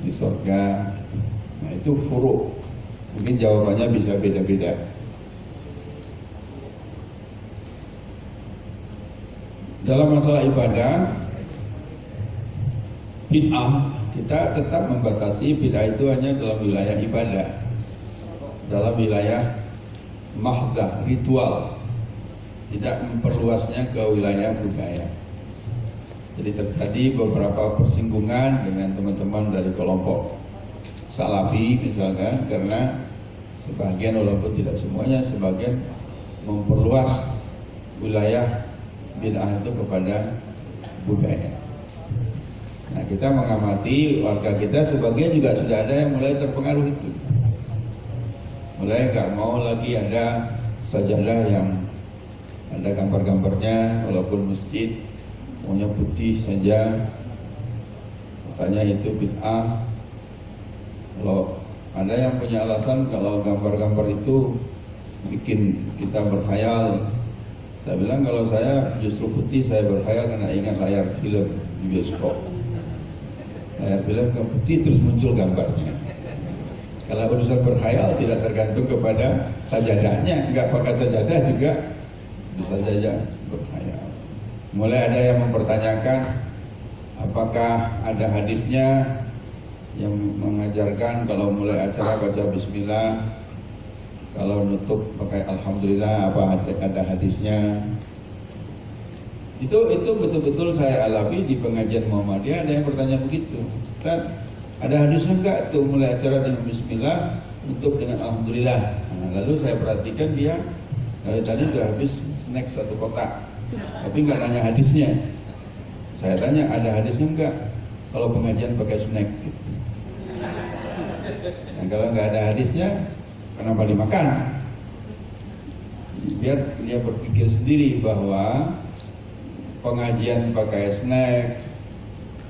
di surga. Nah itu furu'. Mungkin jawabannya bisa beda-beda. Dalam masalah ibadah, bid'ah, kita tetap membatasi bid'ah itu hanya dalam wilayah ibadah, dalam wilayah mahdah, ritual, tidak memperluasnya ke wilayah budaya. Jadi terjadi beberapa persinggungan dengan teman-teman dari kelompok Salafi misalkan, karena sebagian, walaupun tidak semuanya, sebagian memperluas wilayah bid'ah itu kepada budaya. Nah kita mengamati warga kita, sebagian juga sudah ada yang mulai terpengaruh itu, mulai gak mau lagi ada sajadah yang ada gambar-gambarnya, walaupun masjid maunya putih saja, katanya itu bid'ah. Kalau ada yang punya alasan kalau gambar-gambar itu bikin kita berkhayal, saya bilang kalau saya justru putih, saya berkhayal karena ingat layar film di bioskop. Layar film ke putih terus muncul gambarnya. Kalau urusan berkhayal tidak tergantung kepada sajadahnya, nggak pakai sajadah juga bisa saja berkhayal. Mulai ada yang mempertanyakan apakah ada hadisnya yang mengajarkan kalau mulai acara baca bismillah, kalau nutup pakai alhamdulillah, apa ada hadisnya? Itu betul-betul saya alami di pengajian Muhammadiyah, ada yang bertanya begitu. Dan ada hadisnya enggak tuh mulai acara dengan bismillah, nutup dengan alhamdulillah? Nah, lalu saya perhatikan dia dari tadi sudah habis snack 1 kotak, tapi enggak nanya hadisnya. Saya tanya ada hadisnya enggak kalau pengajian pakai snack? Nah, kalau enggak ada hadisnya, kenapa dimakan? Biar dia berpikir sendiri bahwa pengajian pakai snack,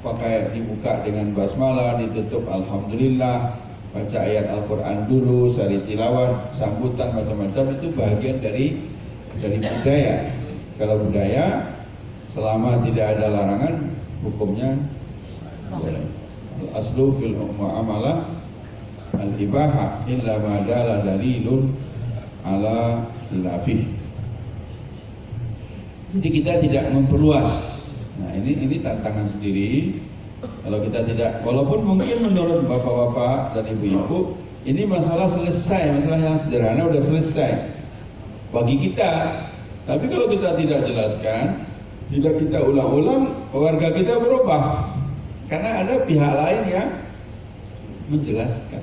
pakai dibuka dengan basmalah, ditutup alhamdulillah, baca ayat Al-Quran dulu, sari tilawah, sambutan macam-macam, itu bagian dari budaya. Kalau budaya, selama tidak ada larangan, hukumnya boleh. Al-aslu fil mu'amalah al-ibaha illa ma dalla dalilun ala khilafih. Jadi kita tidak memperluas. Nah ini tantangan sendiri. Kalau kita tidak, walaupun mungkin menurut bapak-bapak dan ibu-ibu ini masalah selesai, masalah yang sederhana udah selesai bagi kita. Tapi kalau kita tidak jelaskan, tidak kita ulang-ulang, warga kita berubah karena ada pihak lain yang menjelaskan.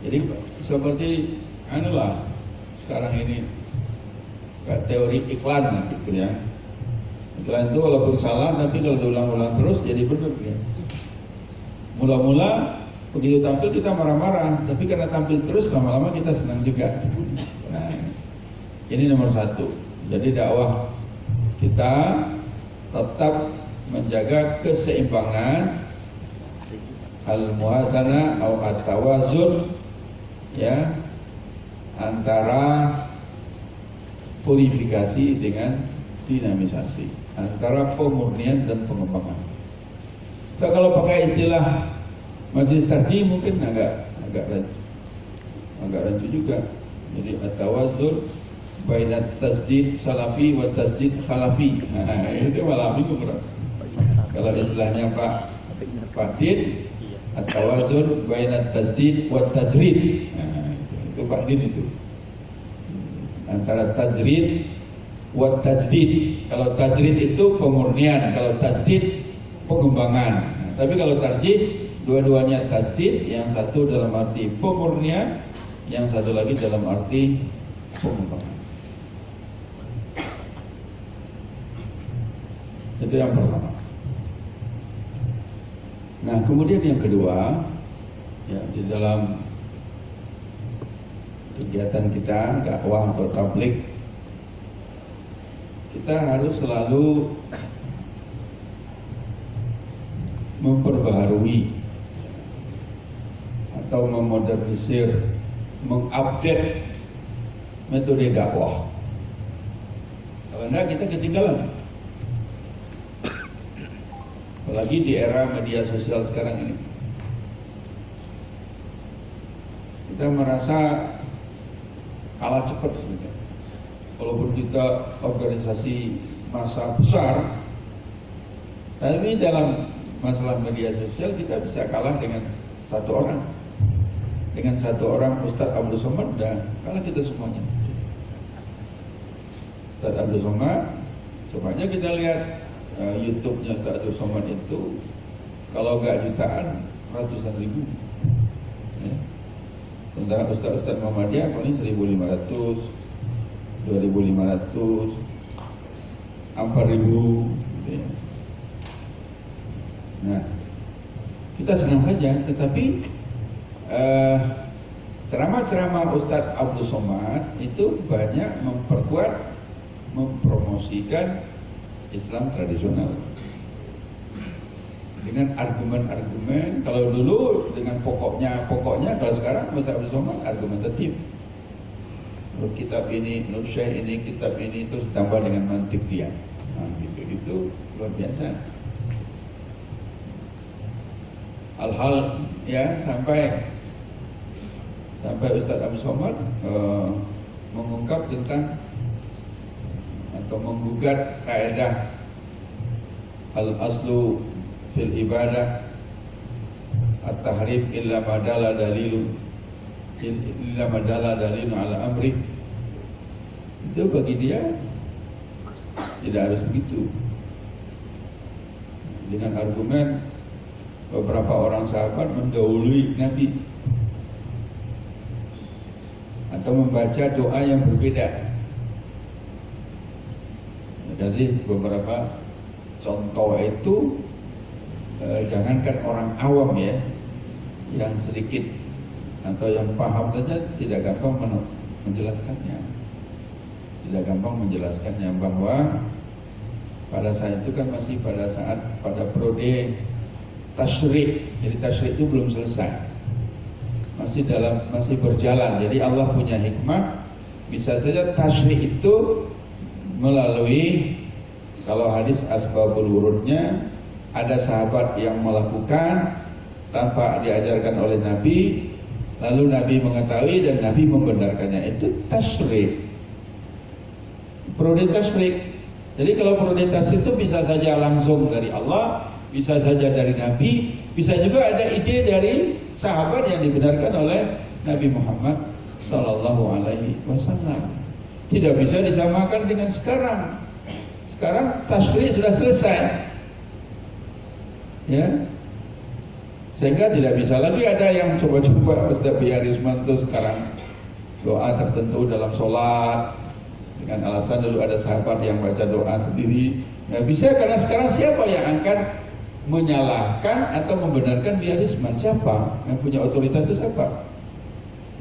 Jadi seperti anulah sekarang ini teori iklan lah gitu ya. Iklan itu walaupun salah, tapi kalau diulang-ulang terus jadi benar ya. Mula-mula begitu tampil kita marah-marah, tapi karena tampil terus lama-lama kita senang juga. Nah, ini nomor 1. Jadi dakwah kita tetap menjaga keseimbangan al-muhazanah atau at-tawazun ya antara purifikasi dengan dinamisasi, antara pemurnian dan pengembangan. So, kalau pakai istilah majelis tarjih mungkin agak rancu juga. Jadi at-tawazun baina tasdid salafi wa tasdid khalafi. Nah, itu malah bingung. Kalau istilahnya Pak Din, at-tawazun baina tasdid wa tajrid. Nah, itu Pak Din itu. Antara tajrid wa tajdid. Kalau tajrid itu pemurnian, kalau tajdid pengembangan. Nah, tapi kalau tarjih dua-duanya tajdid, yang satu dalam arti pemurnian, yang satu lagi dalam arti pengembangan. Itu yang pertama. Nah, kemudian yang kedua, ya, di dalam kegiatan kita dakwah atau tabligh, kita harus selalu memperbaharui atau memodernisir, mengupdate metode dakwah. Kalau enggak kita ketinggalan. Apalagi di era media sosial sekarang ini. kita merasa kalah cepat gitu. Walaupun kita organisasi massa besar, tapi dalam masalah media sosial kita bisa kalah dengan satu orang. Dengan satu orang, Ustadz Abdul Somad, dan kalah kita semuanya. Ustadz Abdul Somad, coba kita lihat YouTube-nya Ustadz Abdul Somad itu, kalau nggak jutaan, ratusan ribu. Ya. Sementara Ustadz Muhammadiyah paling 1.500, 2.500, 4.000. Gitu ya. Nah, kita senang saja, tetapi ceramah-ceramah Ustadz Abdul Somad itu banyak memperkuat, mempromosikan Islam tradisional dengan argumen-argumen. Kalau dulu dengan pokoknya, kalau sekarang Ustadz Abdul Somad argumentatif. Menurut kitab ini, menurut syekh ini, kitab ini, terus tambah dengan mantik dia. Nah, gitu luar biasa. Hal-hal ya sampai Ustadz Abdul Somad mengungkap tentang atau menggugat kaidah al-aslu fil ibadah at-tahrim illa madala dalilun ala amri. Itu bagi dia tidak harus begitu. Dengan argumen beberapa orang sahabat mendahului Nabi atau membaca doa yang berbeda. Kasih beberapa contoh itu, jangankan orang awam ya, yang sedikit atau yang paham saja tidak gampang menjelaskannya. Tidak gampang menjelaskannya bahwa pada saat itu kan masih pada periode tasyrik. Jadi tasyrik itu belum selesai. Masih berjalan. Jadi Allah punya hikmah, bisa saja tasyrik itu melalui, kalau hadis asbabul wurudnya, ada sahabat yang melakukan tanpa diajarkan oleh Nabi, lalu Nabi mengetahui dan Nabi membenarkannya. Itu tasyrik, periode tasyrik. Jadi kalau periode tasyrik itu bisa saja langsung dari Allah, bisa saja dari Nabi, bisa juga ada ide dari sahabat yang dibenarkan oleh Nabi Muhammad Sallallahu Alaihi Wasallam. Tidak bisa disamakan dengan sekarang. Sekarang tasyrik sudah selesai, ya, sehingga tidak bisa lagi ada yang coba-coba Ustaz Biarisman itu sekarang doa tertentu dalam sholat dengan alasan dulu ada sahabat yang baca doa sendiri. Nggak bisa, karena sekarang siapa yang akan menyalahkan atau membenarkan Biarisman? Siapa yang punya otoritas itu? Siapa?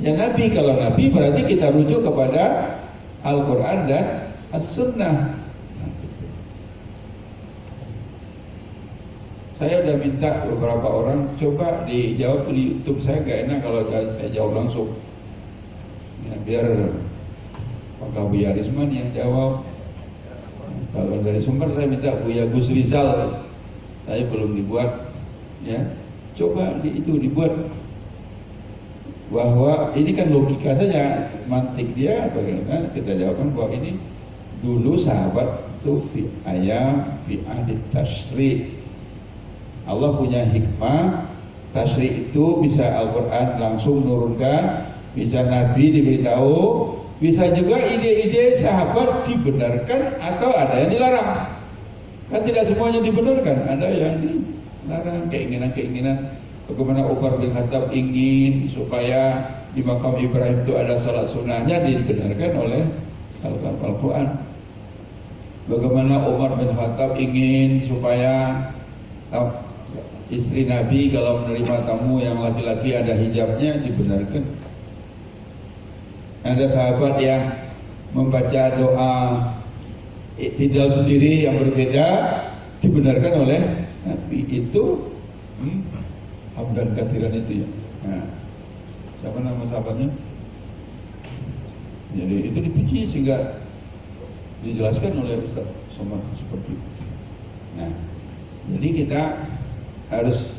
Ya Nabi. Kalau Nabi berarti kita rujuk kepada Al-Quran dan As-Sunnah. Saya udah minta beberapa orang coba dijawab di YouTube. Saya gak enak kalau saya jawab langsung ya, biar Pak Biarisman yang jawab. Kalau dari sumber saya minta Buya Gus Rizal, saya belum dibuat ya. Coba itu dibuat, bahwa ini kan logika saja, mantik dia bagaimana kita jawabkan bahwa ini dulu sahabat itu fi ahdi tasyrik. Allah punya hikmah, tasyrik itu bisa Al-Quran langsung nurunkan, bisa Nabi diberitahu, bisa juga ide-ide sahabat dibenarkan atau ada yang dilarang. Kan tidak semuanya dibenarkan, ada yang dilarang, keinginan-keinginan. Bagaimana Umar bin Khattab ingin supaya di makam Ibrahim itu ada salat sunnahnya, dibenarkan oleh Al-Quran. Bagaimana Umar bin Khattab ingin supaya istri Nabi kalau menerima tamu yang laki-laki ada hijabnya, dibenarkan. Ada sahabat yang membaca doa iktidal sendiri yang berbeda, dibenarkan oleh Nabi. Itu Hamdan Kathiran itu ya. Nah, siapa nama sahabatnya? Jadi itu dipuji sehingga dijelaskan oleh Ustaz Somad seperti itu. Nah, jadi kita harus,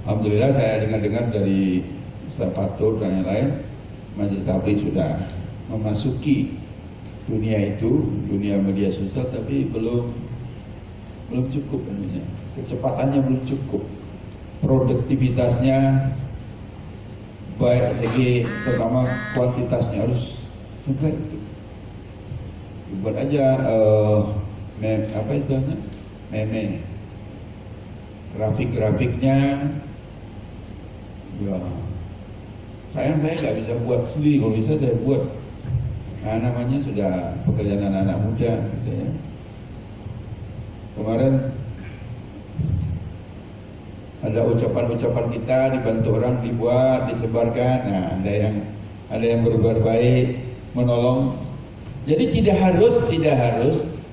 alhamdulillah saya dengar dari Ustaz Fatur dan yang lain, Majelis Tabligh sudah memasuki dunia itu, dunia media sosial, tapi belum cukup anunya. Kecepatannya belum cukup. Produktivitasnya baik segi terutama kuantitasnya harus juga itu. Buat aja apa istilahnya? Meme. Grafik-grafiknya ya sayang saya nggak bisa buat sendiri, kalau bisa saya buat. Nah, namanya sudah pekerjaan anak-anak muda gitu ya. Kemarin ada ucapan-ucapan kita dibantu orang dibuat, disebarkan. Nah, ada yang berbuat baik, menolong. Jadi tidak harus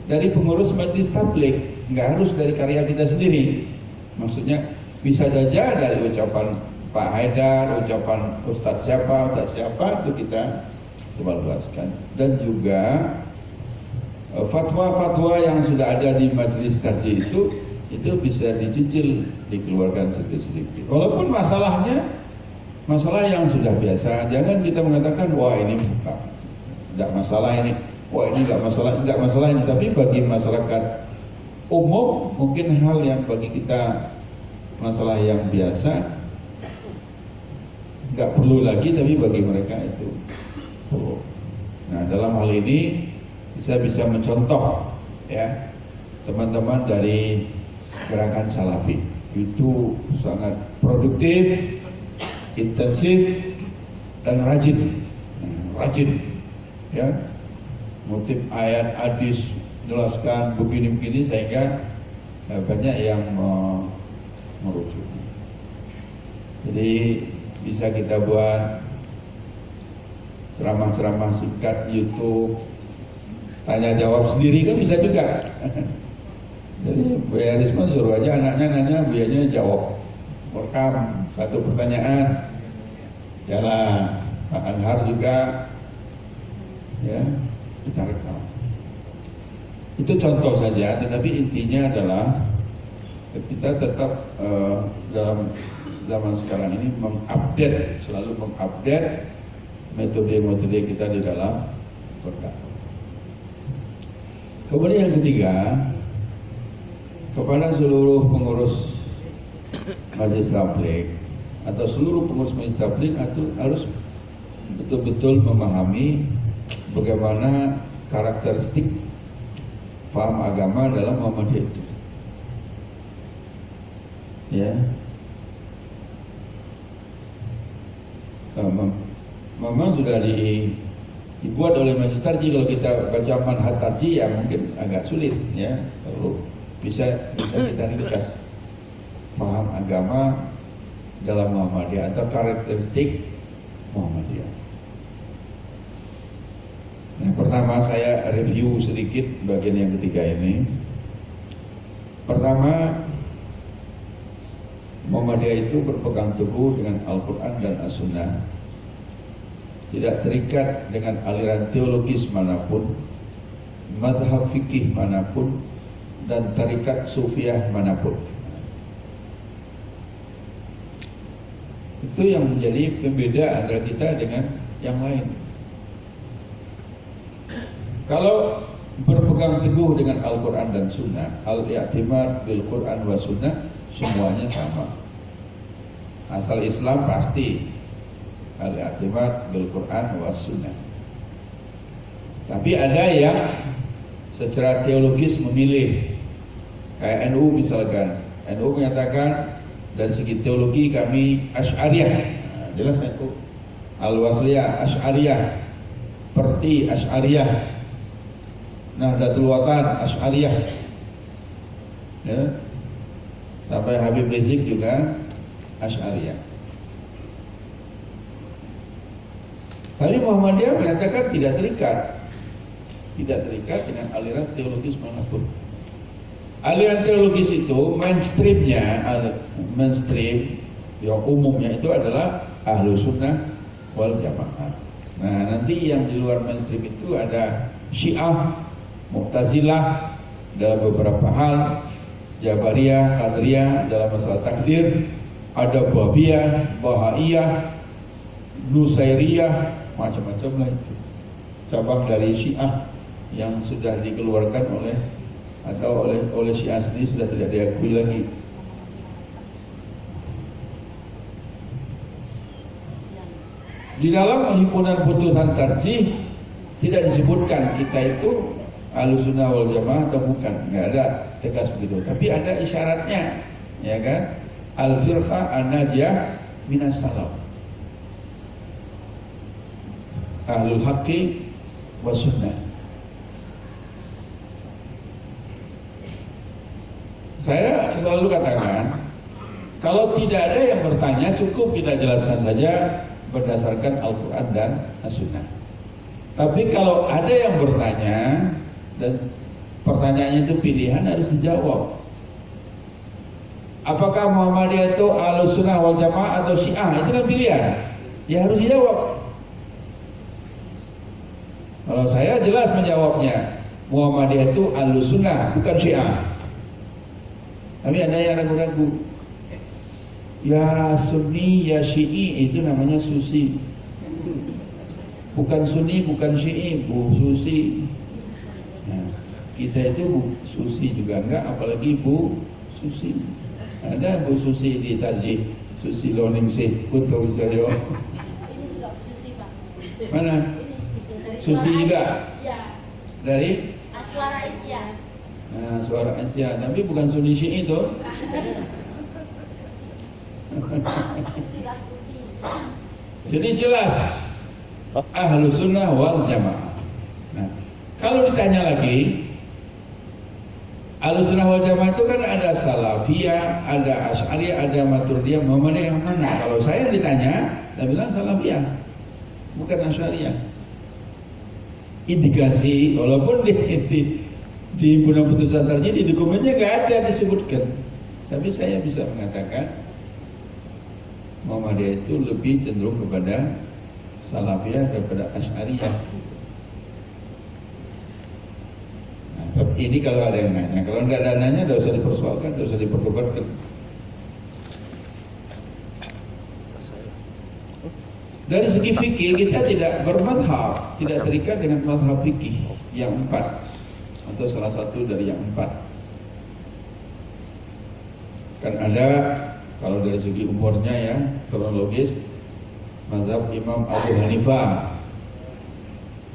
dari pengurus Majelis Tabligh, nggak harus dari karya kita sendiri. Maksudnya bisa saja dari ucapan Pak Haidar, ucapan Ustadz siapa itu kita sebarluaskan. Dan juga fatwa-fatwa yang sudah ada di Majelis Tarjih itu bisa dicicil, dikeluarkan sedikit-sedikit. Walaupun masalahnya masalah yang sudah biasa. Jangan kita mengatakan wah ini enggak masalah ini, wah ini enggak masalah ini. Tapi bagi masyarakat umum mungkin hal yang bagi kita masalah yang biasa nggak perlu lagi, tapi bagi mereka itu perlu. Nah, dalam hal ini bisa mencontoh ya teman-teman dari gerakan Salafi itu sangat produktif, intensif dan rajin ya, motif ayat hadis jelaskan begini-begini sehingga banyak yang merujuk. Jadi bisa kita buat ceramah-ceramah singkat YouTube, tanya jawab sendiri kan bisa juga. Jadi Buya Risman suruh aja anaknya nanya, Buyanya jawab, rekam satu pertanyaan, jalan. Pak Anhar juga ya kita rekam. Itu contoh saja, tetapi intinya adalah kita tetap dalam zaman sekarang ini selalu mengupdate metode-metode kita di dalam berdakwah. Kemudian yang ketiga, kepada seluruh pengurus Majelis Tabligh atau seluruh pengurus Majelis Tabligh harus betul-betul memahami bagaimana karakteristik paham agama dalam Muhammadiyah itu. Ya, memang sudah dibuat oleh Majelis Tarjih. Kalau kita baca Manhaj Tarjih ya mungkin agak sulit ya, perlu bisa kita ringkas paham agama dalam Muhammadiyah atau karakteristik Muhammadiyah. Nah, pertama saya review sedikit bagian yang ketiga ini. Pertama, Muhammadiyah itu berpegang teguh dengan Al-Quran dan As-Sunnah, tidak terikat dengan aliran teologis manapun, madhab fikih manapun, dan tarikat sufiah manapun. Itu yang menjadi pembeda antara kita dengan yang lain. Kalau berpegang teguh dengan Al-Quran dan Sunnah, al-i'timad bil Quran wa Sunnah, semuanya sama. Asal Islam pasti al-i'timad bil Quran wa Sunnah. Tapi ada yang secara teologis memilih, kayak NU misalkan. NU menyatakan dari segi teologi kami Asy'ariyah. Nah, jelas NU. Al-Wasliyah Asy'ariyah, Perti Asy'ariyah, Nahdlatul Watan Asy'ariyah, ya. Sampai Habib Rizik juga Asy'ariyah. Tapi Muhammadiyah menyatakan tidak terikat dengan aliran teologis manapun. Aliran teologis itu mainstream yang umumnya itu adalah Ahlus Sunnah wal Jamaah. Nah, nanti yang di luar mainstream itu ada Syiah, Mu'tazilah dalam beberapa hal, Jabariyah, Qadariyah dalam masalah takdir, ada Babiyah, Bahaiyah, Nusairiyah, macam-macam lah itu. Cabang dari Syiah yang sudah dikeluarkan oleh Syiah sendiri, sudah tidak diakui lagi. Di dalam himpunan putusan tarjih tidak disebutkan kita itu Ahlussunnah wal Jamaah atau bukan, nggak ada tegas begitu. Tapi ada isyaratnya, ya kan? Al-firqah an-najiyah minas salaf, ahlul haqqi was sunnah. Saya selalu katakan, kalau tidak ada yang bertanya, cukup kita jelaskan saja berdasarkan Al-Quran dan As-Sunnah. Tapi kalau ada yang bertanya dan pertanyaannya itu pilihan, harus dijawab. Apakah Muhammadiyah itu Ahlussunnah wal Jamaah atau Syiah? Itu kan pilihan, ya harus dijawab. Kalau saya jelas menjawabnya, Muhammadiyah itu Ahlussunnah, bukan Syiah. Tapi ada yang ragu-ragu. Ya Sunni, ya Syi'i, itu namanya Susi. Bukan Sunni, bukan Syi'i, Bu Susi. Nah, kita itu Bu Susi juga enggak, apalagi Bu Susi. Ada Bu Susi di Tarjih, Susi Loningsih, Kutu Joyo. Ini juga Bu Susi, Pak. Mana? Dari Susi juga? Ya. Dari? Suara Isya. Nah, Suara Asia, tapi bukan Sunni Syi'i itu. Jadi jelas Ahlussunnah wal Jamaah. Nah, kalau ditanya lagi, Ahlussunnah wal Jamaah itu kan ada Salafiyah, ada Asy'ariyah, ada Maturidiyah, Muhammadiyah, yang mana? Kalau saya ditanya, saya bilang Salafiyah, bukan Asy'ariyah. Indikasi, walaupun di himpunan putusan tarjih di dokumennya nggak ada disebutkan, tapi saya bisa mengatakan Muhammadiyah itu lebih cenderung kepada Salafiyah daripada Asy'ariyah. Nah, tapi ini kalau ada yang nanya, kalau nggak ada nanya, nggak usah dipersoalkan, nggak usah diperdebatkan. Dari segi fikih kita tidak bermadhab, tidak terikat dengan madhab fikih yang 4 atau salah satu dari yang 4. Kan ada, kalau dari segi umurnya ya, kronologis, mazhab Imam Abu Hanifah,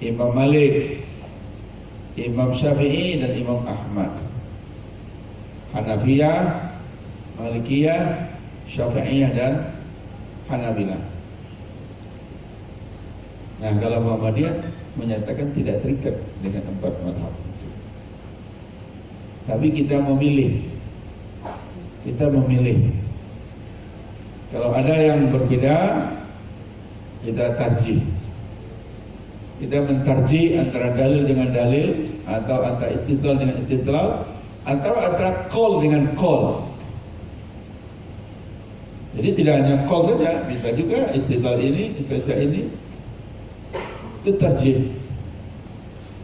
Imam Malik, Imam Syafi'i dan Imam Ahmad. Hanafiyah, Malikiyah, Syafi'iyah dan Hanabilah. Nah, kalau Muhammadiyah menyatakan tidak terikat dengan 4 mazhab itu. Tapi kita memilih. Kalau ada yang berbeda, kita tarjih. Kita mentarjih antara dalil dengan dalil, atau antara istidlal dengan istidlal, atau antara qaul dengan qaul. Jadi tidak hanya qaul saja, bisa juga istidlal ini, istidlal ini. Itu tarjih.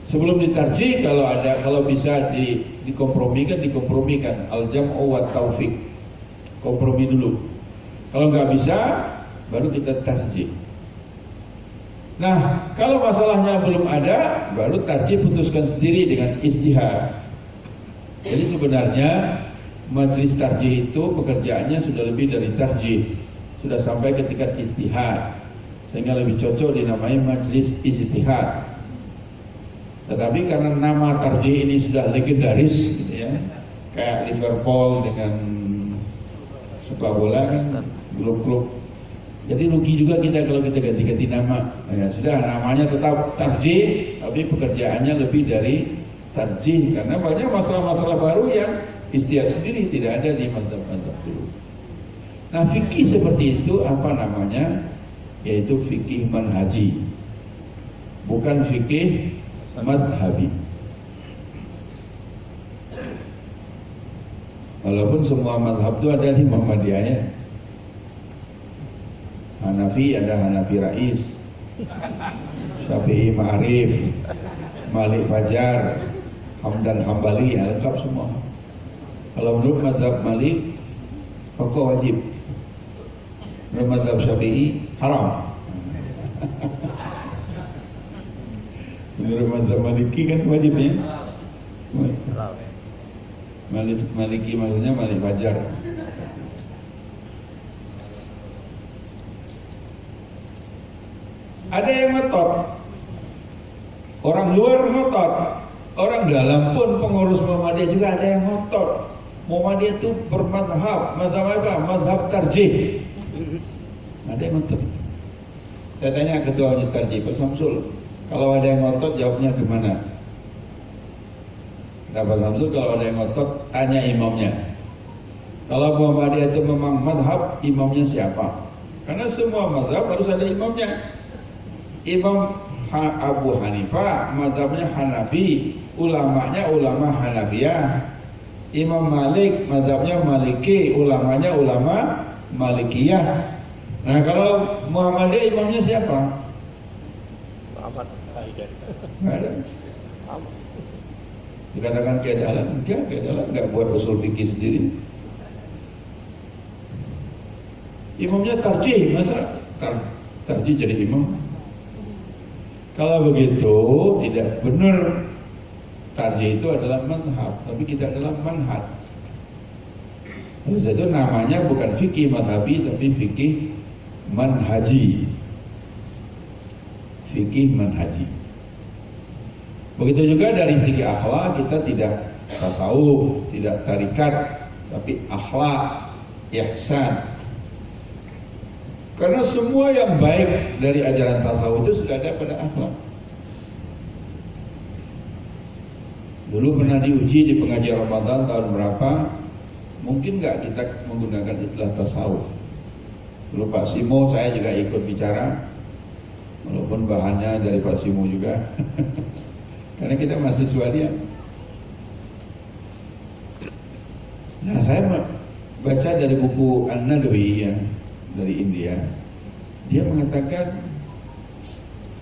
Sebelum ditarjih, kalau bisa dikompromikan, al-jam'u wa taufiq. Kompromi dulu. Kalau nggak bisa, baru kita tarjih. Nah, kalau masalahnya belum ada, baru tarjih putuskan sendiri dengan ijtihad. Jadi sebenarnya majelis tarjih itu pekerjaannya sudah lebih dari tarjih, sudah sampai ke tingkat ijtihad, sehingga lebih cocok dinamai majelis ijtihad. Tetapi karena nama tarjih ini sudah legendaris, gitu ya, kayak Liverpool dengan sepak bola kan, klub-klub. Jadi rugi juga kita kalau kita ganti-ganti nama. Ya sudah, namanya tetap tarjih, tapi pekerjaannya lebih dari tarjih, karena banyak masalah-masalah baru yang ijtihad sendiri tidak ada di mazhab-mazhab dulu. Nah, fikih seperti itu apa namanya? Yaitu fikih manhaji, bukan fikih madhabi. Walaupun semua madhab itu ada di Muhammadiyahnya. Hanafi ada Hanafi Rais, Syafi'i Ma'arif, Malik Fajar, Hamdan Hambali, lengkap semua. Kalau menurut madhab Malik, pokok wajib. Menurut madhab Syafi'i haram. Menurut mazhab Maliki kan wajib ya. Maliki maksudnya Malik Fajar. Ada yang ngotot, orang luar ngotot, orang dalam pun pengurus Muhammadiyah juga ada yang ngotot. Muhammadiyah itu bermadhab, madhab apa? Madhab tarjih. Ada yang ngotot. Saya tanya ketua Majelis Tarjih, Pak Samsul, kalau ada yang ngotot jawabnya gimana? Pak Samsul, kalau ada yang ngotot tanya imamnya. Kalau Muhammadiyah itu memang madhab, imamnya siapa? Karena semua madhab harus ada imamnya. Imam Abu Hanifah madhabnya Hanafi, ulamanya ulama Hanafiyah. Imam Malik madhabnya Maliki, ulamanya ulama Malikiyah. Nah kalau Muhammadiyah imamnya siapa? Ahmad Haider. Nggak ada. Dikatakan keadalan, enggak buat usul fikih sendiri. Imamnya tarjih, masa tarjih jadi imam? Kalau begitu tidak benar. Tarjih itu adalah manhaj, tapi kita adalah manhaj. Oleh itu namanya bukan fikih madhabi, tapi fikih manhaji. Fikih manhaji. Begitu juga dari segi akhlak, kita tidak tasawuf, tidak tarikat, tapi akhlak, ihsan. Karena semua yang baik dari ajaran tasawuf itu sudah ada pada akhlak. Dulu pernah diuji di pengajian Ramadan tahun berapa, mungkin nggak kita menggunakan istilah tasawuf. Dulu Pak Simo saya juga ikut bicara, walaupun bahannya dari Pak Simo juga, karena kita mahasiswa dia. Nah saya baca dari buku An-Nadwi ya, dari India, dia mengatakan,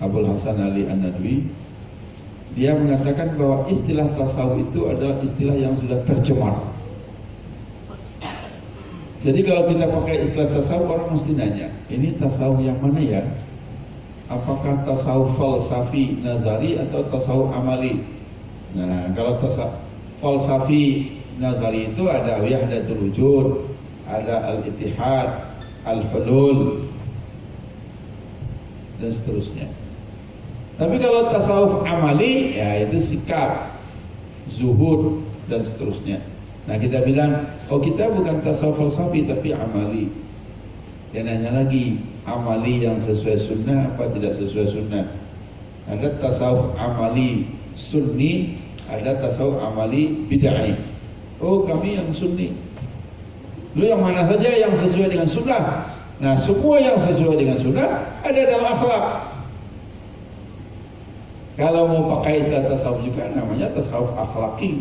Abul Hasan Ali An-Nadwi, dia mengatakan bahwa istilah tasawuf itu adalah istilah yang sudah tercemar. Jadi kalau kita pakai istilah tasawuf, orang mesti nanya, ini tasawuf yang mana ya? Apakah tasawuf falsafi nazari atau tasawuf amali? Nah, kalau tasawuf falsafi nazari itu ada wahdatul wujud, ada al-ittihad, al-hulul, dan seterusnya. Tapi kalau tasawuf amali, ya itu sikap, zuhud, dan seterusnya. Nah kita bilang, oh kita bukan tasawuf falsafi tapi amali. Dia nanya lagi, amali yang sesuai sunnah apa tidak sesuai sunnah? Ada tasawuf amali sunni, ada tasawuf amali bid'ah. Oh kami yang sunni. Lu yang mana saja yang sesuai dengan sunnah? Nah semua yang sesuai dengan sunnah ada dalam akhlak. Kalau mau pakai istilah tasawuf juga namanya tasawuf akhlaki.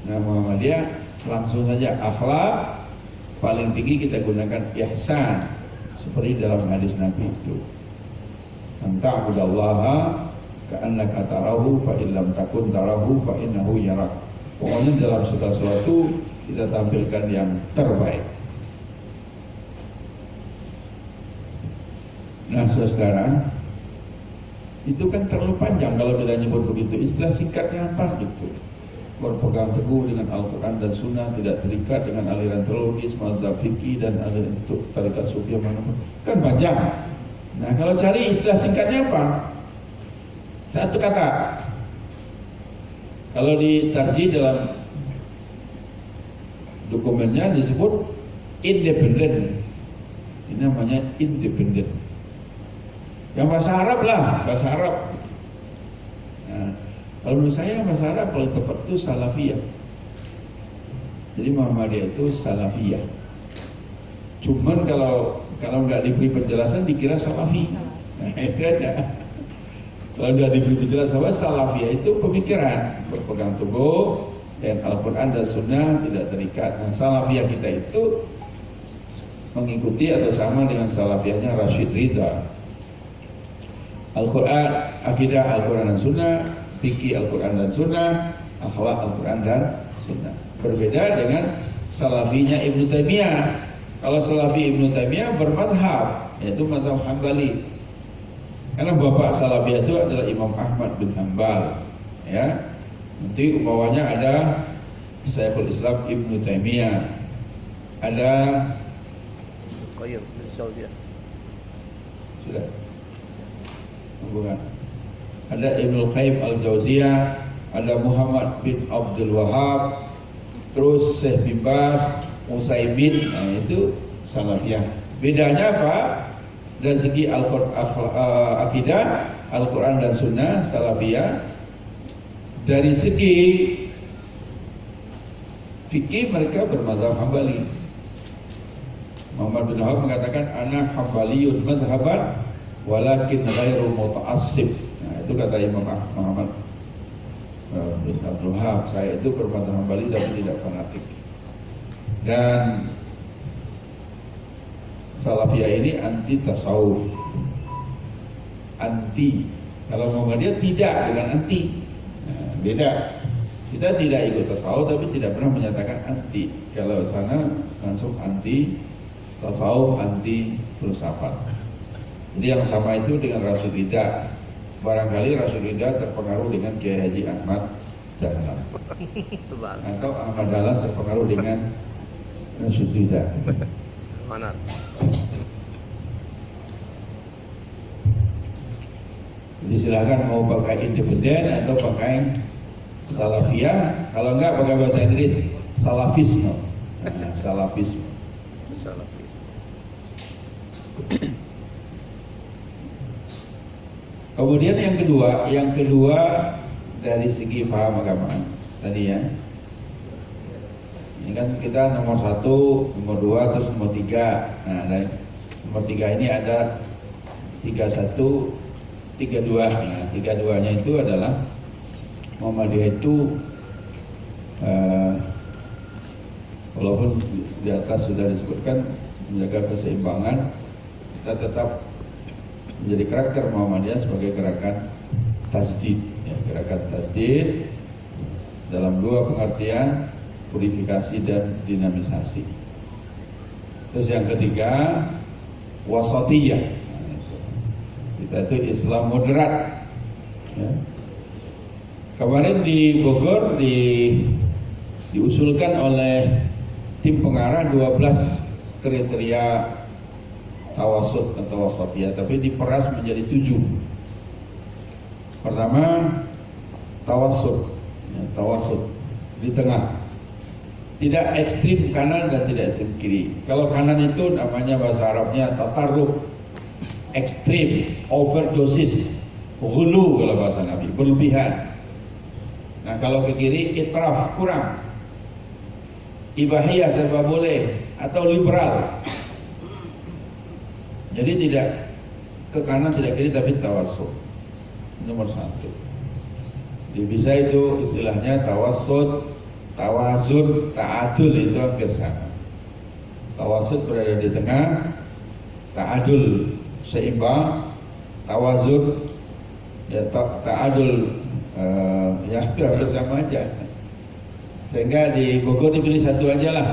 Nah Muhammadiyah langsung saja akhlak, paling tinggi kita gunakan ihsan, seperti dalam hadis Nabi itu. Anta'budallaha ka'annaka tarahu fa illam takun tarahu fa innahu yarak. Pokoknya dalam segala sesuatu kita tampilkan yang terbaik. Nah saudara, itu kan terlalu panjang kalau kita nyebut begitu. Istilah singkatnya apa gitu? Berpegang teguh dengan Al-Quran dan Sunnah, tidak terikat dengan aliran teologis, mazhab fikih dan aliran untuk tarikat sufi manapun. Kan panjang. Nah kalau cari istilah singkatnya apa? Satu kata. Kalau di tarjih dalam dokumennya disebut independen. Ini namanya independen. Yang bahasa Arab lah, bahasa Arab. Nah, kalau menurut saya bahasa Arab paling tepat itu salafiyah. Jadi Muhammadiyah itu salafiyah. Cuman kalau nggak diberi penjelasan dikira salafi. Nah, itu aja. Kalau nggak diberi penjelasan bahwa salafiyah itu pemikiran berpegang teguh dan Al-Quran dan Sunnah tidak terikat. Nah, salafiyah kita itu mengikuti atau sama dengan salafiyahnya Rashid Ridha. Al-Quran, akidah Al-Quran dan Sunnah, fikih Al-Quran dan Sunnah, akhlak Al-Quran dan Sunnah. Berbeda dengan salafinya Ibnu Taimiyah. Kalau salafi Ibnu Taimiyah bermadhab, yaitu madhab Hambali. Karena bapak salafiyah itu adalah Imam Ahmad bin Hanbal, ya. Nanti bawahnya ada Syekhul Islam Ibnu Taimiyah, ada Qayyim Saudi. sudah, bukan, ada Ibnu Qayyim Al-Jauziyah, ada Muhammad bin Abdul Wahhab, terus Syekh bin Baz, Utsaimin. Nah itu salafiyah. Bedanya apa? Dari segi akidah, Al-Quran dan Sunnah salafiyah. Dari segi fikih mereka bermadzhab Hambali. Muhammad bin Wahab mengatakan ana Hambaliyun madhaban walakin ghairu muta'assib. Nah itu kata Imam Muhammad bin Abdul Wahab, saya itu bermadzhab Hambali tapi tidak fanatik. Dan salafiyah ini anti tasawuf, anti. Kalau Muhammadiyah tidak, dengan anti. Nah, beda. Kita tidak ikut tasawuf tapi tidak pernah menyatakan anti. Kalau sana langsung anti tasawuf, anti filsafat. Jadi yang sama itu dengan Rasulullah. Barangkali Rasulullah terpengaruh dengan Kiai Haji Ahmad Dahlan, atau Ahmad Dahlan terpengaruh dengan Rasulullah. Mana? Jadi silakan mau pakai independen atau pakai salafiyah. Kalau enggak pakai bahasa Inggris salafisme. Nah, salafisme. Salafi. Kemudian yang kedua dari segi paham agama tadi ya. Ini kan kita nomor 1, nomor 2, terus nomor 3. Nah, dari nomor 3 ini ada 31, 32. Nah, 32-nya itu adalah Muhammadiyah itu walaupun di atas sudah disebutkan menjaga keseimbangan, kita tetap menjadi karakter Muhammadiyah sebagai gerakan tasdid, ya, gerakan tasdid dalam dua pengertian, purifikasi dan dinamisasi. Terus yang ketiga wasatiyah. Nah, kita itu Islam moderat. Ya. Kemarin di Bogor diusulkan oleh tim pengarah 12 kriteria tawasud atau wasatiyah, tapi diperas menjadi 7. Pertama tawasud, ya, tawasud di tengah. Tidak ekstrim kanan dan tidak ekstrim kiri. Kalau kanan itu namanya bahasa Arabnya tatarruf, ekstrim, overdosis, ghulu kalau bahasa Nabi, berlebihan. Nah kalau ke kiri itraf, kurang, ibahiyah serba boleh, atau liberal. Jadi tidak ke kanan tidak kiri tapi tawasud. Nomor 1. Bisa itu istilahnya tawasud, tawazun, ta'adul itu hampir sama. Tawasud berada di tengah, ta'adul seimbang, tawazun ya ta'adul ya hampir sama aja. Sehingga di Bogor dipilih 1 aja lah.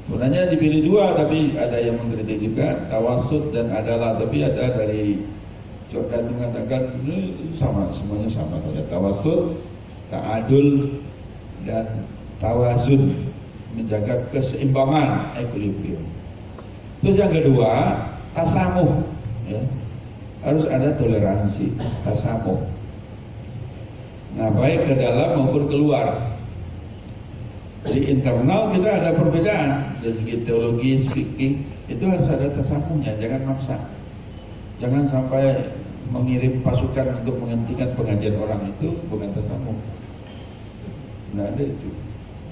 Sebenarnya dipilih 2 tapi ada yang mengkritik juga tawasud dan adalah, tapi ada dari Jordan mengatakan sama, semuanya sama saja, tawasud, ta'adul dan tawazun, menjaga keseimbangan, equilibrium. Terus yang kedua tasamuh, ya. Harus ada toleransi, tasamuh. Nah baik ke dalam maupun keluar. Di internal kita ada perbedaan dari segi teologi, fikih, itu harus ada tasamuhnya, jangan maksa. Jangan sampai mengirim pasukan untuk menghentikan pengajian orang, itu bukan tasamuh. Nah ada itu.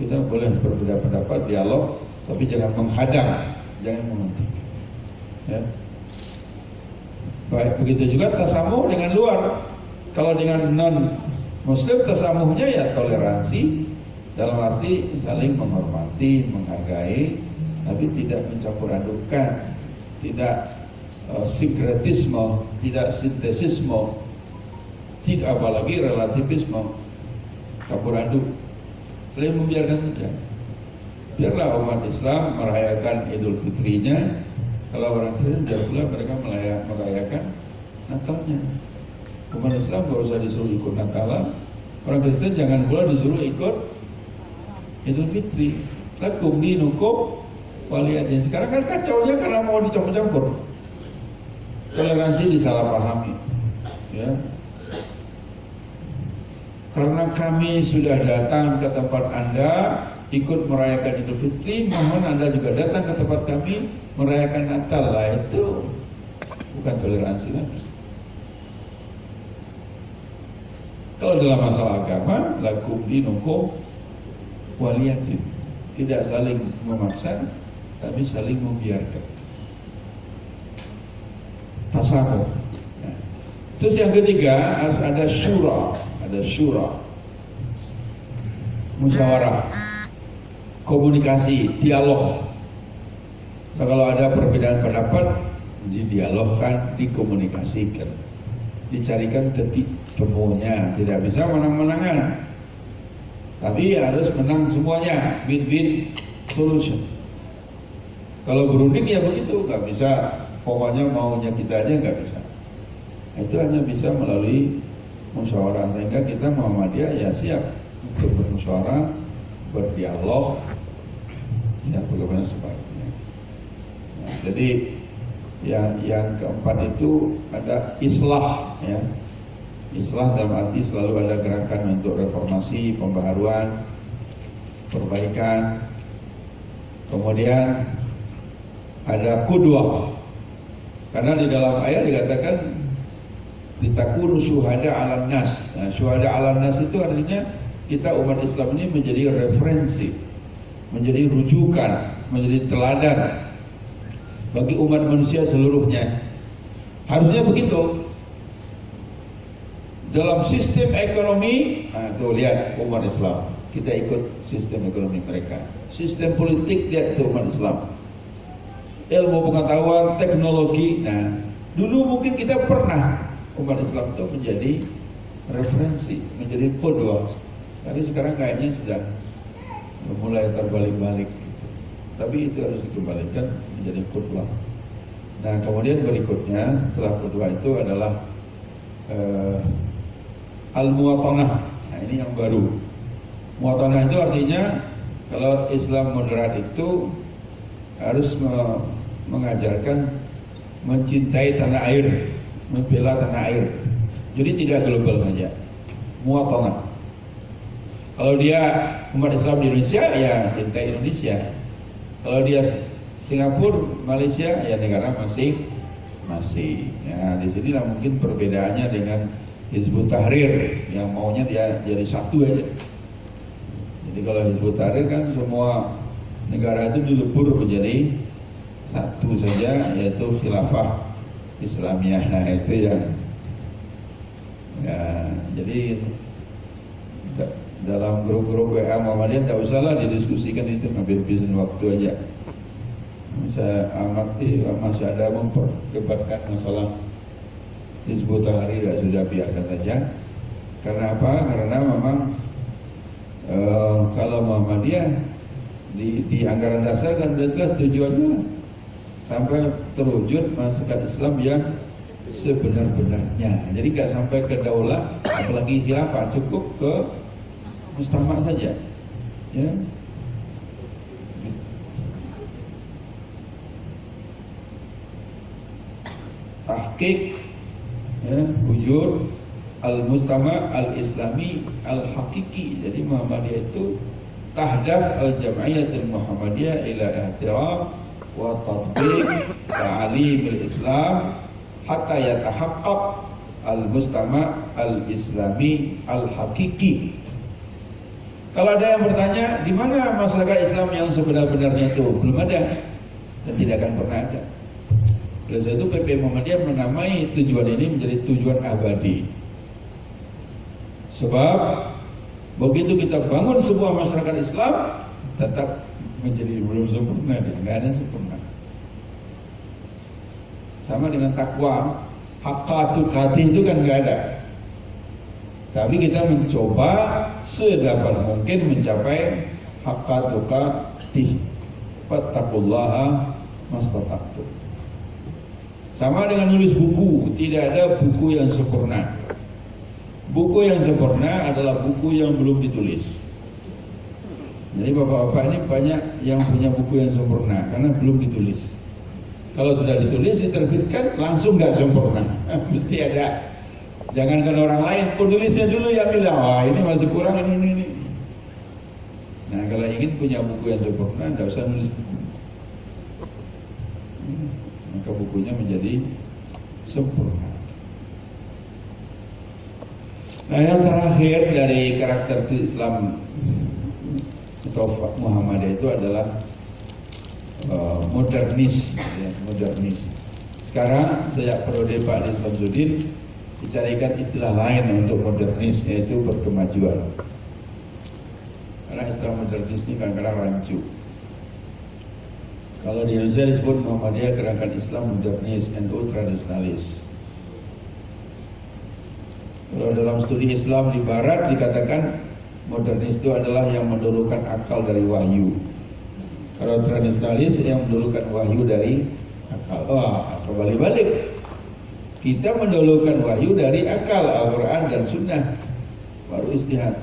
Kita boleh berbeda pendapat, dialog, tapi jangan menghadang, jangan menghentikan. Ya. Baik, begitu juga tasamuh dengan luar. Kalau dengan non Muslim tasamuhnya ya toleransi, dalam arti saling menghormati, menghargai, tapi tidak mencampur adukkan, tidak sinkretisme, tidak sintesisme, tidak apalagi relativisme, campur aduk. Saling membiarkan saja. Biarlah umat Islam merayakan Idul Fitrinya. Kalau orang Kristen biar pula mereka merayakan Natalnya. Umat Islam gak usah disuruh ikut Natalan, orang Kristen jangan pula disuruh ikut Idul Fitri. Lakum dinukum waliyadin. Sekarang kan kacaunya karena mau dicampur-campur. Toleransi disalahpahami, ya. Karena kami sudah datang ke tempat Anda ikut merayakan Idul Fitri, mohon Anda juga datang ke tempat kami merayakan Natal. Lah itu bukan toleransi lagi. Kalau dalam masalah agama, lakum dinukum waliyadin. Tidak saling memaksa, tapi saling membiarkan. Tasawuf. Nah. Terus yang ketiga harus ada syura, musyawarah, komunikasi, dialog. So, kalau ada perbedaan pendapat, didialogkan, dikomunikasikan, dicarikan titik temunya. Tidak bisa menang-menangan, tapi harus menang semuanya, win-win solution. Kalau berunding ya begitu, nggak bisa. Pokoknya maunya kita aja nggak bisa. Itu hanya bisa melalui musyawarah, sehingga kita Muhammadiyah ya siap untuk bermusyawarah, berdialog, ya bagaimana sebaiknya. Nah, jadi yang keempat itu ada islah, ya. Islah dalam arti selalu ada gerakan untuk reformasi, pembaharuan, perbaikan. Kemudian ada qudwah. Karena di dalam ayat dikatakan litakunu syuhada 'alan nas. Nah, syuhada 'alan nas itu artinya kita umat Islam ini menjadi referensi, menjadi rujukan, menjadi teladan bagi umat manusia seluruhnya. Harusnya begitu. Dalam sistem ekonomi, nah tuh lihat umat Islam, kita ikut sistem ekonomi mereka. Sistem politik, lihat tuh umat Islam. Ilmu pengetahuan, teknologi. Nah, dulu mungkin kita pernah umat Islam itu menjadi referensi, menjadi qudwah. Tapi sekarang kayaknya sudah mulai terbalik-balik. Tapi itu harus dikembalikan menjadi qudwah. Nah, kemudian berikutnya setelah qudwah itu adalah al-muwatanah. Nah, ini yang baru. Muwatanah itu artinya kalau Islam moderat itu harus mengajarkan mencintai tanah air, membela tanah air. Jadi tidak global saja. Muwatanah. Kalau dia umat Islam di Indonesia, ya cintai Indonesia. Kalau dia Singapura, Malaysia, ya negara masing-masing. Ya, di sinilah mungkin perbedaannya dengan Hizbut Tahrir yang maunya dia jadi satu aja. Jadi kalau Hizbut Tahrir kan semua negara itu dilebur menjadi satu saja, yaitu khilafah Islamiyah. Nah itu yang ya, jadi dalam grup-grup WA Muhammadiyah tidak usahlah didiskusikan itu, habis-habisin waktu aja. Saya amati masih ada memperdebatkan masalah Hizbut Tahrir, ya sudah biarkan saja. Karena apa? Karena memang kalau Muhammadiyah di anggaran dasar kan sudah jelas tujuannya sampai terwujud masyarakat Islam yang sebenar-benarnya. Jadi nggak sampai ke daulah, apalagi khilafah, cukup ke mustama saja. Ya. Tahqiq, ya, wujud al-mustama al-islami al-hakiki. Jadi Muhammadiyah itu tahdaf al-jam'iyatul Muhammadiyah ila ihtiram wa tatbiq ta'alim al-Islam hatta yatahaqqaq al-mustama al-islami al-hakiki. Kalau ada yang bertanya, di mana masyarakat Islam yang sebenar-benarnya itu? Belum ada dan tidak akan pernah ada. Oleh sebab itu PP Muhammadiyah menamai tujuan ini menjadi tujuan abadi. Sebab begitu kita bangun sebuah masyarakat Islam, tetap menjadi belum sempurna, tidak ada sempurna. Sama dengan takwa, haqqatu qati itu kan nggak ada. Tapi kita mencoba sedapat mungkin mencapai haqqatu qati. Fattaqullaha mastata'tum. Sama dengan nulis buku, tidak ada buku yang sempurna. Buku yang sempurna adalah buku yang belum ditulis. Jadi bapak-bapak ini banyak yang punya buku yang sempurna karena belum ditulis. Kalau sudah ditulis, diterbitkan, langsung nggak sempurna. Mesti ada. Jangankan orang lain, penulisnya dulu yang bilang, wah ini masih kurang ini. Nah kalau ingin punya buku yang sempurna, nggak usah nulis buku. Maka bukunya menjadi sempurna. Nah yang terakhir dari karakter Islam atau Muhammadiyah itu adalah modernis, ya, modernis. Sekarang sejak periode Pak Adi Samsudin dicarikan istilah lain untuk modernis, yaitu berkemajuan. Karena istilah modernis ini kadang-kadang rancu. Kalau di Indonesia disebut Muhammadiyah gerakan Islam modernis, NU tradisionalis. Kalau dalam studi Islam di Barat dikatakan modernis itu adalah yang mendahulukan akal dari wahyu. Kalau tradisionalis yang mendahulukan wahyu dari akal. Kembali balik. Kita mendahulukan wahyu dari akal, Al-Quran dan Sunnah. Baru istihad.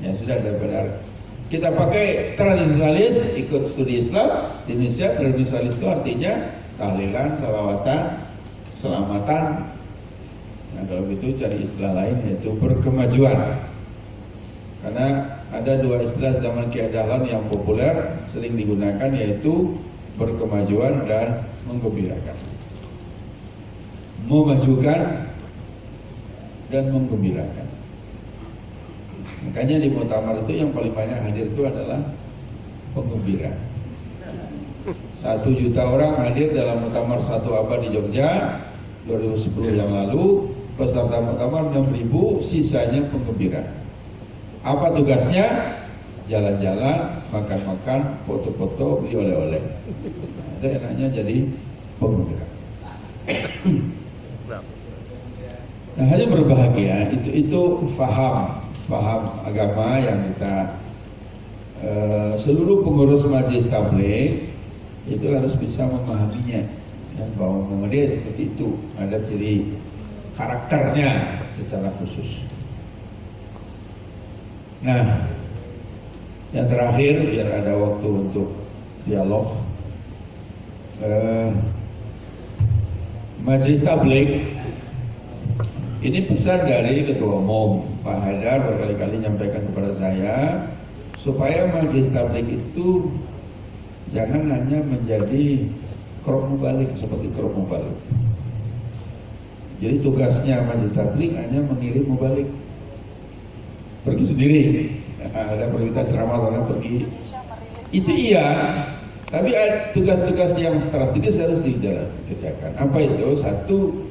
Ya sudah benar. Kita pakai tradisionalis, ikut studi Islam di Indonesia. Tradisionalis itu artinya tahlilan, salawatan, selamatan. Nah kalau begitu cari istilah lain, yaitu berkemajuan. Karena ada dua istilah zaman Kiai Dahlan yang populer sering digunakan, yaitu berkemajuan dan menggembirakan. Memajukan dan menggembirakan. Makanya di muktamar itu yang paling banyak hadir itu adalah penggembira. 1 juta orang hadir dalam muktamar 1 abad di Jogja 2010 yang lalu. Peserta muktamar 6.000, sisanya penggembira. Apa tugasnya? Jalan-jalan, makan-makan, foto-foto, beli oleh-oleh. Itu enaknya jadi penggembira. Nah hanya berbahagia itu faham agama yang kita seluruh pengurus Majelis Tabligh itu harus bisa memahaminya. Dan bahwa Muhammadiyah seperti itu, ada ciri karakternya secara khusus. Nah, yang terakhir biar ada waktu untuk dialog. Majelis Tabligh ini pesan dari Ketua Umum Pak Haidar berkali-kali menyampaikan kepada saya supaya Majelis Tabligh itu jangan hanya menjadi krok mubalik seperti krok mubalik. Jadi tugasnya Majelis Tabligh hanya mengirim mubalik, pergi sendiri. Ada berita ceramah orang pergi, itu iya. Tapi ada tugas-tugas yang strategis harus dikerjakan. Apa itu? Satu,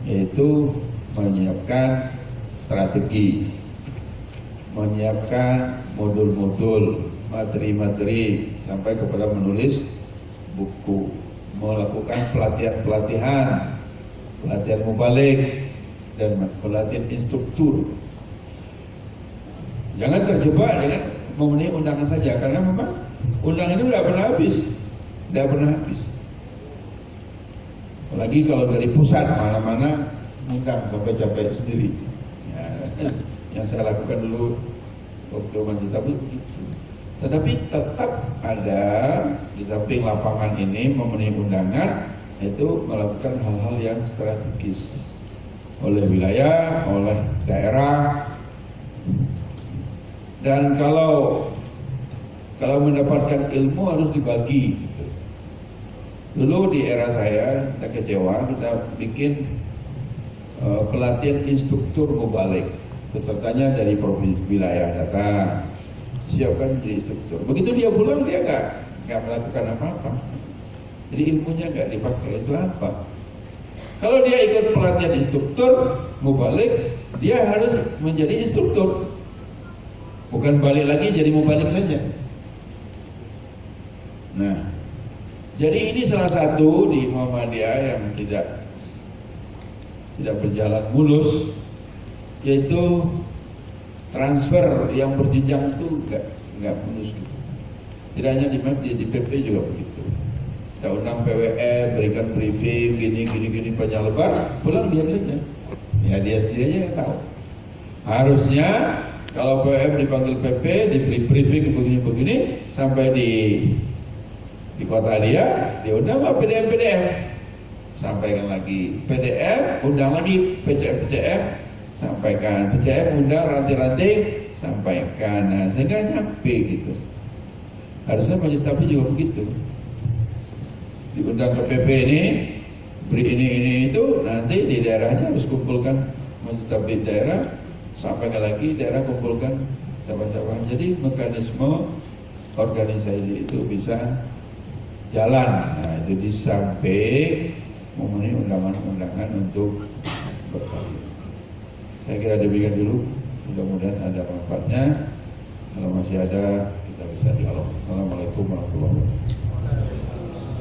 yaitu menyiapkan strategi, menyiapkan modul-modul, materi-materi sampai kepada menulis buku, melakukan pelatihan mubalik dan pelatihan instruktur. Jangan terjebak dengan memenuhi undangan saja, karena memang undangan itu tidak pernah habis. Apalagi kalau dari pusat mana-mana undang sampai capek sendiri. Ya, yang saya lakukan dulu waktu Majelis Tabligh. Tetapi tetap ada di samping lapangan ini memenuhi undangan, itu melakukan hal-hal yang strategis oleh wilayah, oleh daerah. Dan kalau mendapatkan ilmu harus dibagi. Dulu di era saya, kita kecewa, kita bikin pelatihan instruktur mubalik. Pesertanya dari provinsi wilayah datang, siapkan menjadi instruktur. Begitu dia pulang, dia nggak melakukan apa-apa. Jadi ilmunya nggak dipakai. Itu apa? Kalau dia ikut pelatihan instruktur mubalik, dia harus menjadi instruktur. Bukan balik lagi jadi mubalik saja. Nah, jadi ini salah satu di Muhammadiyah yang tidak berjalan mulus, yaitu transfer yang berjenjang itu nggak mulus. Tidak hanya di masjid, di PP juga begitu. Kita undang PWM, berikan briefing, gini panjang lebar, pulang diam saja. Ya dia sendiri aja yang tahu. Harusnya kalau PWM dipanggil PP, diberi briefing begini-begini, sampai di kota dia undang lah PDM, sampaikan lagi PDM, undang lagi PCM, sampaikan PCM, undang ranting-ranting, sampaikan. Nah, sehingga nyampe gitu. Harusnya majelis taklim juga begitu. Diundang ke PP ini, beri ini itu, nanti di daerahnya harus kumpulkan majelis taklim daerah, sampaikan lagi daerah kumpulkan cabang-cabang. Jadi mekanisme organisasi itu bisa jalan. Nah, itu di samping memenuhi undangan-undangan untuk bertemu. Saya kira demikian dulu. Mudah-mudahan ada manfaatnya. Kalau masih ada, kita bisa dialog. Assalamualaikum warahmatullahi wabarakatuh.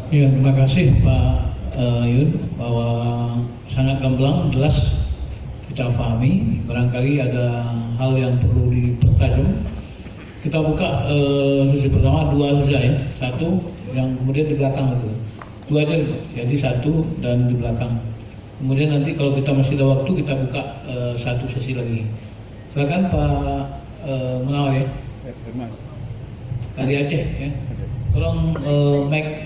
Ya, terima kasih Pak Yun, bahwa sangat gamblang, jelas kita pahami. Barangkali ada hal yang perlu dipertajam. Kita buka sesi pertama, dua saja ya. Satu yang kemudian di belakang itu. Dua aja, jadi satu dan di belakang. Kemudian nanti kalau kita masih ada waktu, kita buka satu sesi lagi. Silakan Pak Munawar ya. Dari Aceh ya. Tolong mic.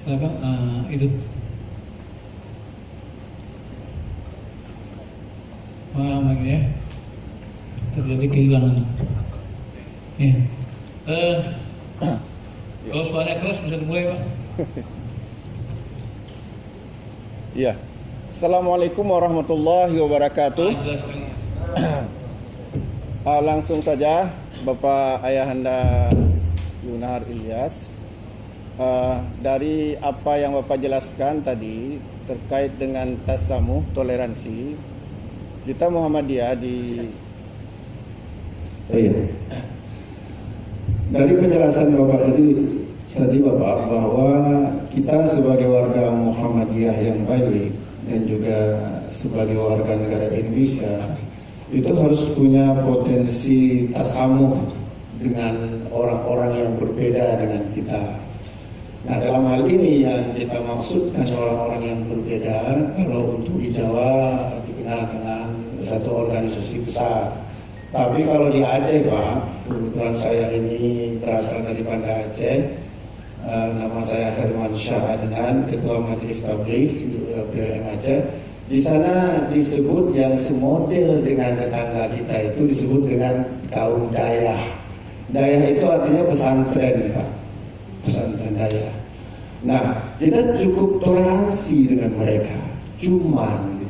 Silakan. Itu. Mic ya. Terjadi kehilangan. Ya. Kalau suara keras bisa dimulai Pak. Ya. Assalamualaikum warahmatullahi wabarakatuh. Langsung saja Bapak Ayahanda Yunar Ilyas, dari apa yang Bapak jelaskan tadi terkait dengan tasamuh, toleransi, kita Muhammadiyah dari penjelasan Bapak tadi Bapak, bahwa kita sebagai warga Muhammadiyah yang baik dan juga sebagai warga negara Indonesia itu harus punya potensi tasamuh dengan orang-orang yang berbeda dengan kita. Nah, dalam hal ini yang kita maksudkan orang-orang yang berbeda, kalau untuk di Jawa dikenal dengan satu organisasi besar. Tapi kalau di Aceh Pak, kebetulan saya ini berasal dari Banda Aceh, nama saya Herman Syah Adnan, Ketua Majelis Tabligh PWM Aceh. Di sana disebut yang semodel dengan tetangga kita itu disebut dengan kaum Dayah. Dayah itu artinya pesantren Pak, pesantren Dayah. Nah, kita cukup toleransi dengan mereka. Cuman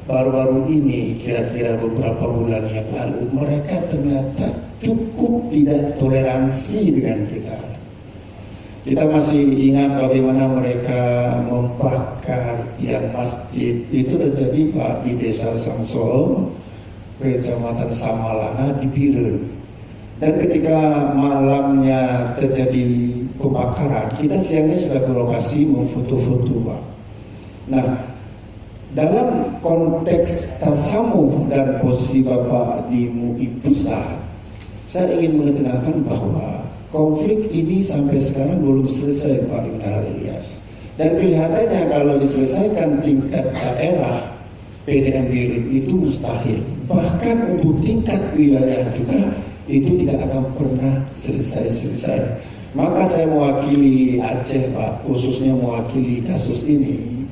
baru-baru ini, kira-kira beberapa bulan yang lalu, mereka ternyata cukup tidak toleransi dengan kita. Kita masih ingat bagaimana mereka membakar tiang masjid. Itu terjadi Pak di Desa Samsol, Kecamatan Samalanga di Biren. Dan ketika malamnya terjadi pembakaran, kita siangnya sudah ke lokasi memfoto-foto Pak. Nah, dalam konteks tasamuh dan posisi Bapak di MUI Pusat, saya ingin mengetengahkan bahwa konflik ini sampai sekarang belum selesai Pak Yunar Ilyas. Dan kelihatannya kalau diselesaikan tingkat daerah, PDM Biren itu mustahil. Bahkan untuk tingkat wilayah juga itu tidak akan pernah selesai-selesai. Maka saya mewakili Aceh Pak, khususnya mewakili kasus ini.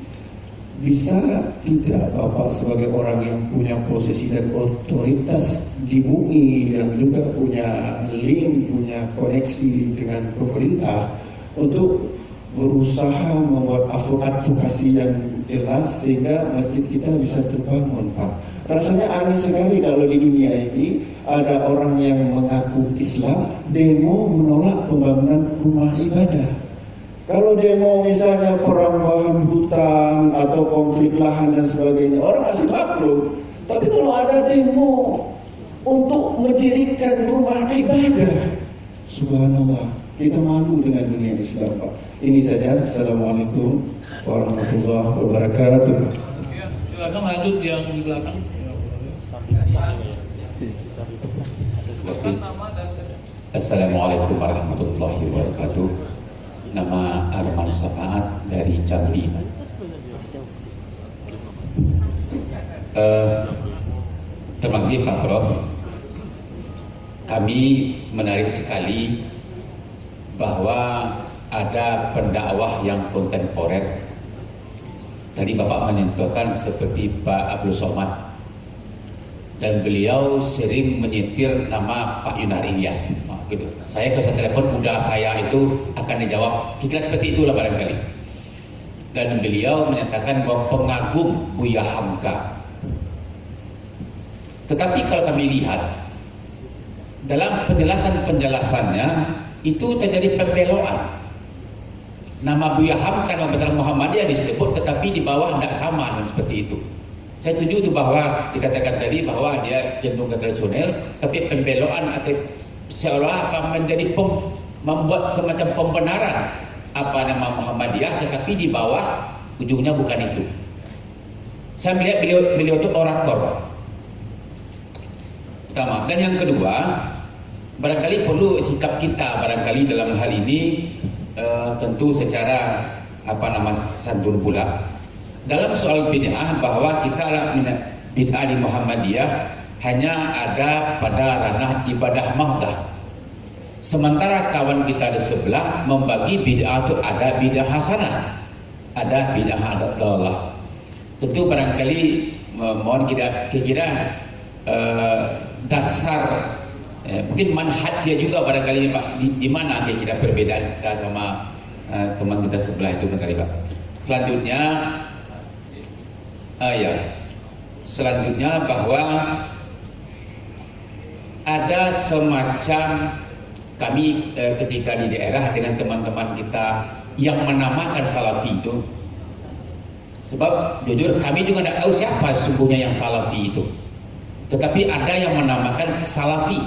Bisa tidak Bapak sebagai orang yang punya posisi dan otoritas di MUI, yang juga punya link, punya koneksi dengan pemerintah, untuk berusaha membuat advokasi yang jelas sehingga masjid kita bisa terbangun Pak. Rasanya aneh sekali kalau di dunia ini ada orang yang mengaku Islam demo menolak pembangunan rumah ibadah. Kalau demo misalnya perambahan hutan atau konflik lahan dan sebagainya, orang masih maklum. Tapi kalau ada demo untuk mendirikan rumah ibadah, subhanallah, kita malu dengan dunia Islam Pak. Ini saja. Assalamualaikum warahmatullahi wabarakatuh. Ya, silakan lanjut yang di belakang. kasih. Assalamualaikum warahmatullahi wabarakatuh. Nama Arman Safaat dari Jambi. Terima kasih Pak Prof. Kami menarik sekali bahwa ada pendakwah yang kontemporer. Tadi Bapak menyentuhkan seperti Pak Abdul Somad, dan beliau sering menyetir nama Pak Yunar Ilyas. Gitu. Saya kalau saya telepon muda saya itu akan dijawab kira seperti itulah barangkali. Dan beliau menyatakan bahwa pengagum Buya Hamka. Tetapi kalau kami lihat dalam penjelasannya itu terjadi pembeloan. Nama Buya Hamka nama besar Muhammadiyah disebut, tetapi di bawah tidak sama seperti itu. Saya setuju itu bahwa dikatakan tadi bahwa dia cenderung ke tradisional, tapi pembeloan atau seolah menjadi membuat semacam pembenaran apa nama Muhammadiyah, tetapi di bawah ujungnya bukan itu. Saya melihat beliau itu orator pertama, dan yang kedua barangkali perlu sikap kita barangkali dalam hal ini tentu secara santun pula dalam soal bid'ah, bahwa kita bid'ah di Muhammadiyah hanya ada pada ranah ibadah mahdah. Sementara kawan kita di sebelah membagi bid'ah itu ada bid'ah hasanah, ada bid'ah adalah. Tentu barangkali mohon kira dasar mungkin manhajnya juga barangkali Pak di mana kira perbedaan kita sama teman kita sebelah itu barangkali Pak. Selanjutnya bahwa ada semacam kami ketika di daerah dengan teman-teman kita yang menamakan salafi itu, sebab jujur kami juga tidak tahu siapa sesungguhnya yang salafi itu, tetapi ada yang menamakan salafi.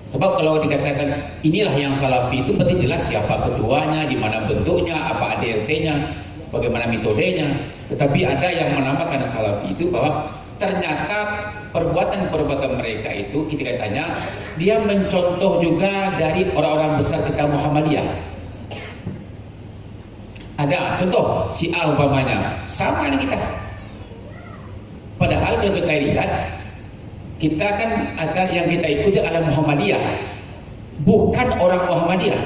Sebab kalau dikatakan inilah yang salafi itu berarti jelas siapa ketuanya, di mana bentuknya, apa ADRT-nya, bagaimana metodenya. Tetapi ada yang menamakan salafi itu bahwa ternyata perbuatan-perbuatan mereka itu ketika tanya, dia mencontoh juga dari orang-orang besar kita Muhammadiyah. Ada contoh si A umpamanya sama dengan kita. Padahal kalau kita lihat, kita kan akan yang kita ikuti adalah Muhammadiyah, bukan orang Muhammadiyah.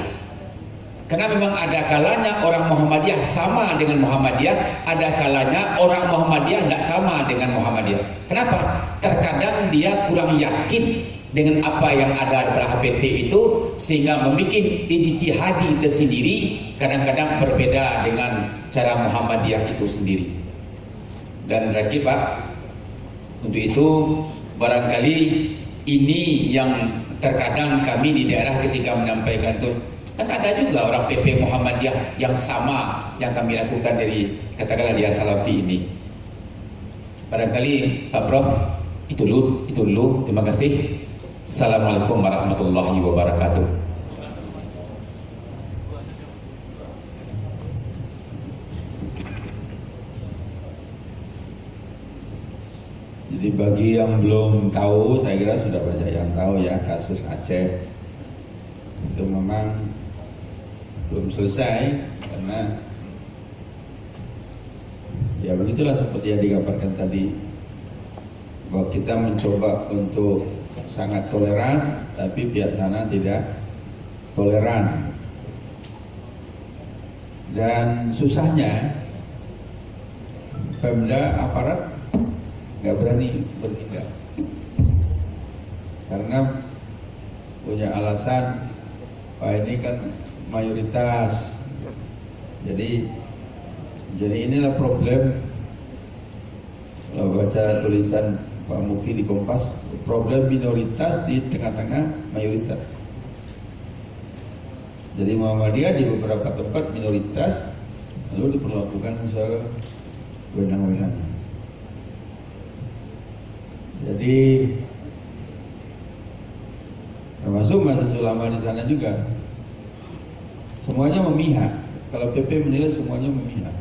Karena memang ada kalanya orang Muhammadiyah sama dengan Muhammadiyah, ada kalanya orang Muhammadiyah tidak sama dengan Muhammadiyah. Kenapa? Terkadang dia kurang yakin dengan apa yang ada pada HPT itu, sehingga membuat ijtihadi tersendiri, kadang-kadang berbeda dengan cara Muhammadiyah itu sendiri. Dan terakhir Pak, untuk itu barangkali ini yang terkadang kami di daerah ketika menyampaikan itu, kan ada juga orang PP Muhammadiyah yang sama yang kami lakukan dari katakanlah dia salafi ini. Barangkali Pak Prof itu dulu. Terima kasih. Assalamualaikum warahmatullahi wabarakatuh. Jadi bagi yang belum tahu, saya kira sudah banyak yang tahu ya, kasus Aceh itu memang belum selesai karena ya begitulah seperti yang digambarkan tadi, bahwa kita mencoba untuk sangat toleran tapi pihak sana tidak toleran, dan susahnya Pemda aparat nggak berani bertindak karena punya alasan, Pak ini kan mayoritas, jadi inilah problem. Kalau baca tulisan Pak Mukti di Kompas, problem minoritas di tengah-tengah mayoritas. Jadi Muhammadiyah di beberapa tempat minoritas, lalu diperlakukan sewenang-wenang. Jadi termasuk mahasiswa ulama di sana juga, semuanya memihak. Kalau PP menilai semuanya memihak,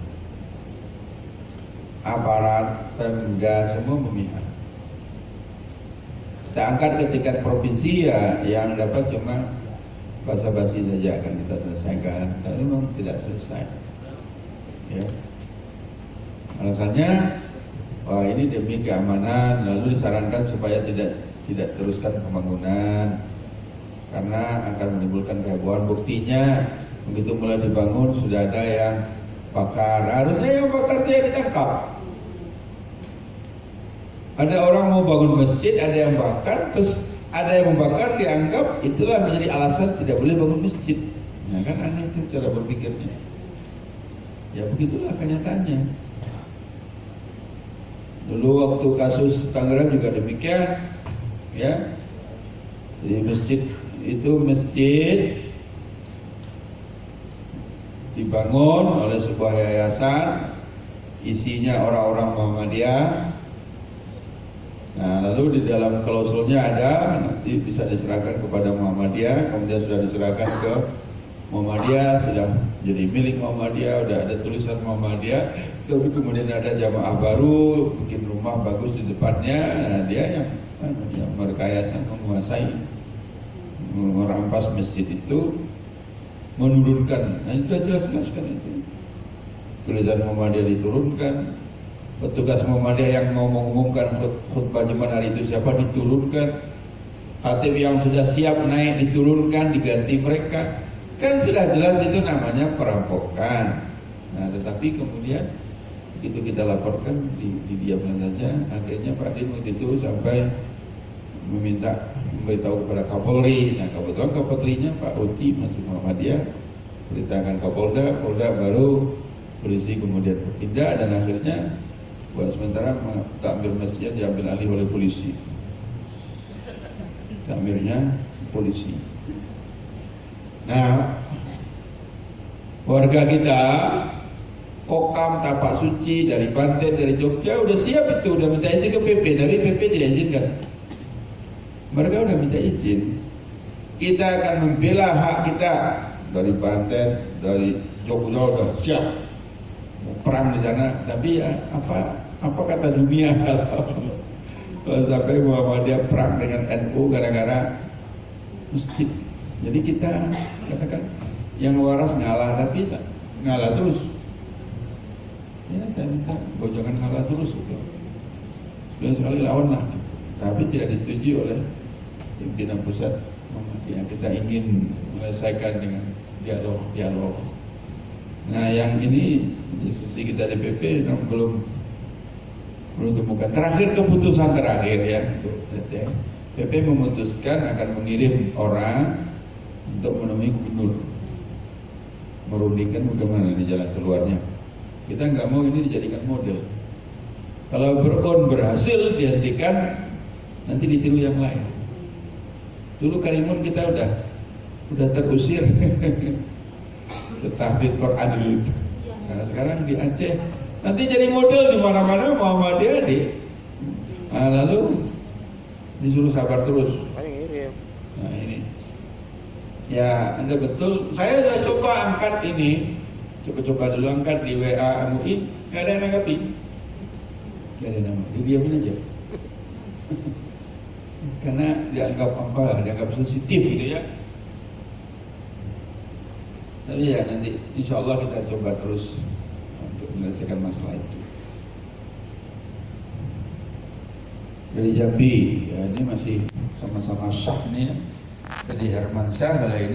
aparat, Pemda semua memihak. Kita angkat ke tingkat provinsi ya, yang dapat cuma basa-basi saja akan kita selesaikan, tapi memang tidak selesai. Ya. Alasannya, wah ini demi keamanan, lalu disarankan supaya tidak teruskan pembangunan karena akan menimbulkan kehebohan. Buktinya begitu mulai dibangun sudah ada yang bakar, harusnya yang bakar dia ditangkap. Ada orang mau bangun masjid, ada yang bakar, terus ada yang membakar dianggap itulah menjadi alasan tidak boleh bangun masjid. Nah kan aneh itu cara berpikirnya. Ya begitulah kenyataannya. Dulu waktu kasus Tangerang juga demikian, ya. Jadi masjid dibangun oleh sebuah yayasan, isinya orang-orang Muhammadiyah. Nah, lalu di dalam klausulnya ada nanti bisa diserahkan kepada Muhammadiyah, kemudian sudah diserahkan ke Muhammadiyah, sudah jadi milik Muhammadiyah, udah ada tulisan Muhammadiyah, lalu kemudian ada jamaah baru bikin rumah bagus di depannya. Nah, dia yang merekayasa, menguasai, merampas masjid itu, menurunkan. Nah, itu jelas-jelas kan itu. Tulisan Muhammadiyah diturunkan. Petugas Muhammadiyah yang mau mengumumkan khutbah Jumat hari itu siapa diturunkan. Khatib yang sudah siap naik diturunkan, diganti mereka. Kan sudah jelas itu namanya perampokan. Nah, tetapi kemudian begitu kita laporkan didiamkan saja. Akhirnya Pak Din waktu itu sampai memberitahu kepada Kapolri. Nah, kebetulan Kapolrinya Pak Uti masih Muhammadiyah, beritakan Kapolda, Polda baru polisi kemudian bertindak, dan akhirnya buat sementara takmir masjid diambil alih oleh polisi. Takmirnya polisi. Nah, warga kita Kokam, Tapak Suci, dari Banten, dari Jogja udah siap itu, udah minta izin ke PP, tapi PP tidak izinkan. Mereka udah minta izin. Kita akan membela hak kita dari Banten, dari Jogja udah siap mau perang di sana. Tapi ya apa kata dunia kalau sampai Muhammadiyah perang dengan NU gara-gara masjid. Jadi kita katakan yang waras ngalah, tapi ngalah terus. Ya saya minta jangan ngalah terus gitu. Sekali lawan lah gitu. Tapi tidak disetujui oleh pimpinan pusat Muhammadiyah. Kita ingin menyelesaikan dengan dialog. Nah, yang ini diskusi kita di PP belum temukan. Terakhir, keputusan terakhir ya, PP memutuskan akan mengirim orang untuk menemui gubernur, merundingkan bagaimana di jalan keluarnya. Kita nggak mau ini dijadikan model. Kalau berhasil dihentikan, nanti ditiru yang lain. Dulu Karimun kita udah terusir tahfidz Quran dulu. Nah, sekarang di Aceh nanti jadi model di mana-mana Muhammadiyah nah, lalu disuruh sabar terus. Nah ini ya Anda betul. Saya sudah coba angkat ini, coba dulu angkat di WA MUI, nggak ada yang nanggapi, nggak ada nama, didiamin aja. Karena dianggap sensitif gitu ya. Tapi ya nanti insya Allah kita coba terus untuk menyelesaikan masalah itu. Dari Jambi, ya ini masih sama-sama Syah nih ya. Jadi Herman Syah, kalau ini